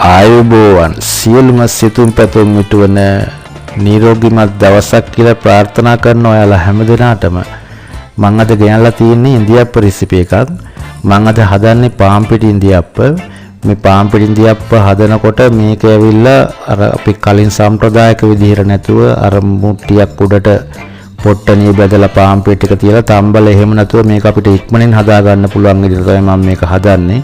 ආයුබෝවන් සියලුම සිතුම් පැතුම් මිටුවන නිරෝගීමත් දවසක් කියලා ප්‍රාර්ථනා කරන ඔයාලා හැමදෙනාටම මම අද ගෙනල්ලා තියෙන්නේ ඉන්දියාප්ප රෙසිපි එකක්. මම අද හදන්නේ පාන් පිටි ඉන්දියාප්ප. මේ පාන් පිටි ඉන්දියාප්ප හදනකොට මේක ඇවිල්ලා අර අපි කලින් සම්ප්‍රදායික විදිහට නැතුව අර මුට්ටියක් උඩට පොට්ටනිය බැදලා පාන් පිටි ටික තියලා තම්බල එහෙම නැතුව මේක අපිට ඉක්මනින් හදා ගන්න පුළුවන් විදිහට තමයි මම මේක හදන්නේ.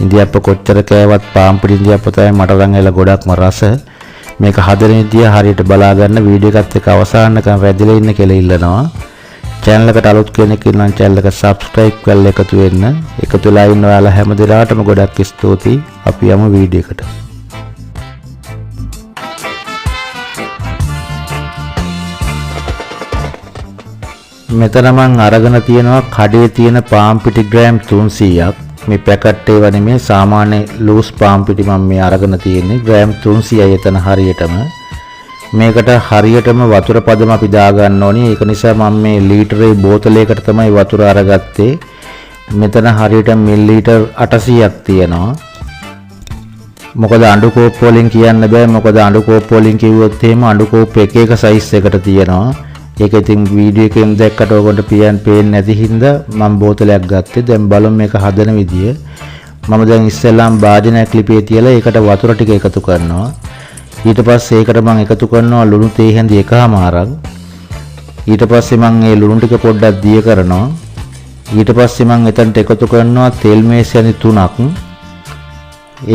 ඉන්දියාප්ප කොච්චර කෑවත් පාන් පිටි ඉන්දියාප්ප තමයි මට රංගල ගොඩක්ම රස. මේක හදන විදිය හරියට බලා ගන්න වීඩියෝ එකත් එක්ක අවසානකම් රැඳිලා ඉන්න කියලා ඉල්ලනවා. channel එකට අලුත් කෙනෙක් ඉන්නම් channel එක subscribe කරලා එකතු වෙන්න. එකතු වෙලා ඉන්න ඔයාලා හැම දිනාටම ගොඩක් ස්තුතියි. අපි යමු වීඩියෝ එකට. මෙතන මම අරගෙන තියෙනවා කඩේ තියෙන පාන් පිටි ග්‍රෑම් 300ක්. මේ පැකට් ඒවා නෙමෙයි සාමාන්‍ය ලූස් පාන් පිටි මම මේ අරගෙන තියෙන්නේ ග්‍රෑම් 300යි එතන හරියටම. මේකට හරියටම වතුර පදම අපි දා ගන්න ඕනේ. ඒක නිසා මම මේ ලීටරේ බෝතලයකට තමයි වතුර අරගත්තේ. මෙතන හරියට මිලිලීටර් 800ක් තියෙනවා. මොකද අඬු කෝප්ප වලින් කියන්න බෑ. මොකද අඬු කෝප්ප වලින් කිව්වොත් එහෙම අඬු කෝප්ප එක එක සයිස් එකට තියෙනවා. ඒක ඉතින් වීඩියෝ එකෙන් දැක්කට ඔයගොල්ලෝ පේන්නේ නැති හින්දා මම බෝතලයක් ගත්තේ. දැන් බලමු මේක හදන විදිය. මම දැන් ඉස්සෙල්ලාම භාජනයක් ලිපේ තියලා ඒකට වතුර ටික එකතු කරනවා. ඊට පස්සේ ඒකට මම එකතු කරනවා ලුණු තේ හැඳි එකමාරක්. ඊට පස්සේ මම මේ ලුණු ටික පොඩ්ඩක් දිය කරනවා. ඊට පස්සේ මම එතනට එකතු කරනවා තෙල් මේසි හැඳි 3ක්.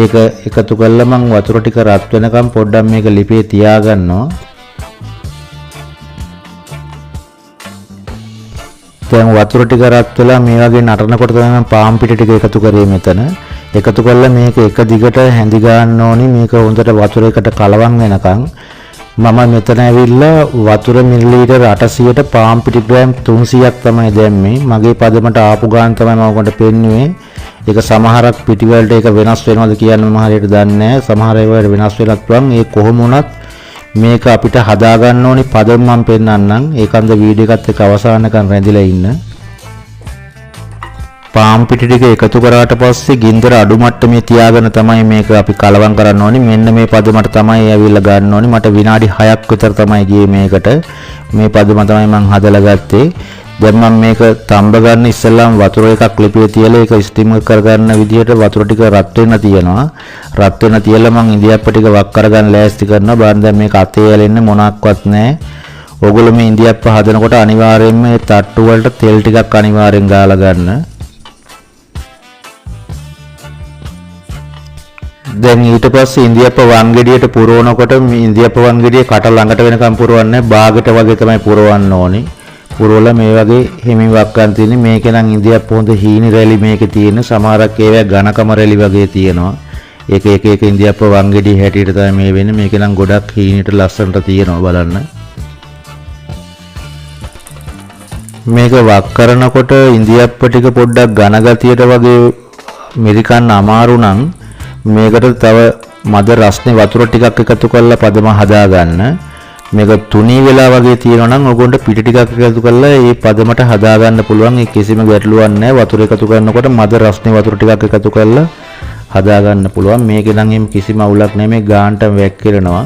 ඒක එකතු කරලා මම වතුර ටික රත් වෙනකම් පොඩ්ඩක් මේක ලිපේ තියා ගන්නවා. දැන් වතුර ටික රත් වෙලා මේ වගේ නටනකොට තමයි මම පාන් පිටි ටික එකතු කරේ මෙතන. එකතු කරලා මේක එක දිගට හැඳි ගන්න ඕනි. මේක හොඳට වතුර එකට කලවම් වෙනකන්. මම මෙතන ඇවිල්ලා වතුර මිලිලීටර් 800ට පාන් පිටි ග්‍රෑම් 300ක් තමයි දැම්මේ. මගේ පදමට ආපු ගාන තමයි මම ඔකට පෙන්නුවේ. ඒක සමහරක් පිටි වලට ඒක වෙනස් වෙනවද කියන්න මම හරියට දන්නේ නැහැ. සමහර ඒවාට වෙනස් වෙලක් පුළුවන්. ඒ කොහොම වුණත් මේක අපිට හදා ගන්න ඕනි පදම මම පෙන්නන්නම්. ඒකන්ද වීඩියෝ එකත් එක්ක අවසානකම් රැඳිලා ඉන්න. පාන් පිටි ටික එකතු කරාට පස්සේ ගින්දර අඩු මට්ටමේ තියාගෙන තමයි මේක අපි කලවම් කරන්න ඕනි. මෙන්න මේ පදමට තමයි ඇවිල්ලා ගන්න ඕනි. මට විනාඩි 6ක් විතර තමයි ගියේ මේකට. මේ පදම තමයි මම හදලා ගත්තේ. දැන් මම මේක තඹ ගන්න ඉස්සෙල්ලාම වතුර එකක් ලිපේ තියලා ඒක ස්ටිම් කරගන්න විදිහට වතුර ටික රත් වෙන්න තියනවා. රත් වෙන්න තියලා මම ඉන්දියාප්ප ටික වක් කරගන්න ලෑස්ති කරනවා. බලන්න දැන් මේක අතේ ඇලෙන්නේ මොනක්වත් නැහැ. ඕගොල්ලෝ මේ ඉන්දියාප්ප හදනකොට අනිවාර්යයෙන්ම මේ තට්ටු වලට තෙල් ටිකක් අනිවාර්යෙන් ගාලා ගන්න. දැන් ඊට පස්සේ ඉන්දියාප්ප වංගෙඩියට පුරවනකොට මේ ඉන්දියාප්ප වංගෙඩිය කට ළඟට වෙනකම් පුරවන්නේ බාගෙට වගේ තමයි පුරවන්න ඕනේ. පුරවලා මේ වගේ හිමිවක් ගන්න තියෙන්නේ. මේකේ නම් ඉන්දියාප්ප හොඳ හීනි රැලි මේකේ තියෙන. සමහරක් ඒවා ඝනකම රැලි වගේ තියෙනවා. ඒක එක ඉන්දියාප්ප වංගෙඩිය හැටියට තමයි මේ වෙන්නේ. මේකේ නම් ගොඩක් හීනට ලස්සනට තියෙනවා බලන්න. මේක වක් කරනකොට ඉන්දියාප්ප ටික පොඩ්ඩක් ඝන ගතියට වගේ මිරිකන්න අමාරු නම් මේකට තව මද රස්නේ වතුර ටිකක් එකතු කරලා පදම හදා ගන්න. මේක තුනී වෙලා වගේ තියෙනවා නම් ඔයගොල්ලන්ට පිටි ටිකක් එකතු කරලා මේ පදමට හදා ගන්න පුළුවන්. ඒ කිසිම ගැටලුවක් නැහැ. වතුර එකතු කරනකොට මද රස්නේ වතුර ටිකක් එකතු කරලා හදා ගන්න පුළුවන්. මේකේ නම් එහෙම කිසිම අවුලක් නැහැ. මේ ගානට වැක්කිරෙනවා.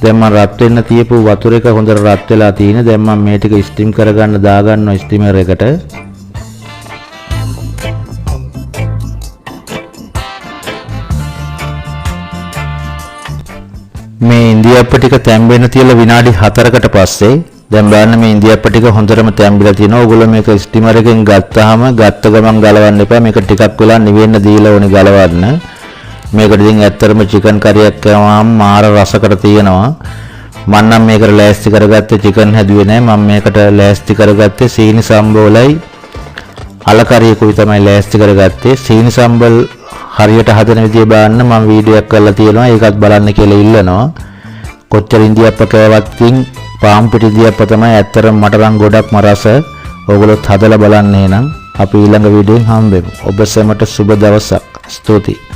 දැන් මම රත් වෙන්න තියපු වතුර එක හොඳට රත් වෙලා තියෙන. දැන් මම මේ ටික ස්ටිම් කරගන්න දාගන්නවා ස්ටිමර් එකට. මේ ඉන්දියාප්ප ටික තැම්බෙන්න තියලා විනාඩි 4කට පස්සේ දැන් බලන්න මේ ඉන්දියාප්ප ටික හොඳටම තැම්බිලා තියෙනවා. ඕගොල්ලෝ මේක ස්ටිමර් එකෙන් ගත්තාම ගත්ත ගමන් ගලවන්න එපා. මේක ටිකක් වෙලා නිවෙන්න දීලා ඕනේ ගලවන්න. මේකට ඉතින් ඇත්තටම චිකන් කරියක් කෑවම මාර රසකට තියෙනවා. මම නම් මේකට ලෑස්ති කරගත්තේ චිකන් හැදුවේ නෑ. මම මේකට ලෑස්ති කරගත්තේ සීනි සම්බෝලයි අල කරියකුයි තමයි ලෑස්ති කරගත්තේ. සීනි සම්බල් හරියට හදන විදිය බලන්න මම වීඩියෝ එකක් කරලා තියෙනවා. ඒකත් බලන්න කියලා ඉල්ලනවා. කොච්චර ඉන්දියාප්ප කෑවත් පාන් පිටි ඉන්දියාප්ප තමයි ඇත්තටම මට නම් ගොඩක්ම රස. ඕගොල්ලොත් හදලා බලන්න එහෙනම්. අපි ඊළඟ වීඩියෝෙන් හම්බෙමු. ඔබ සැමට සුබ දවසක්. ස්තුතියි.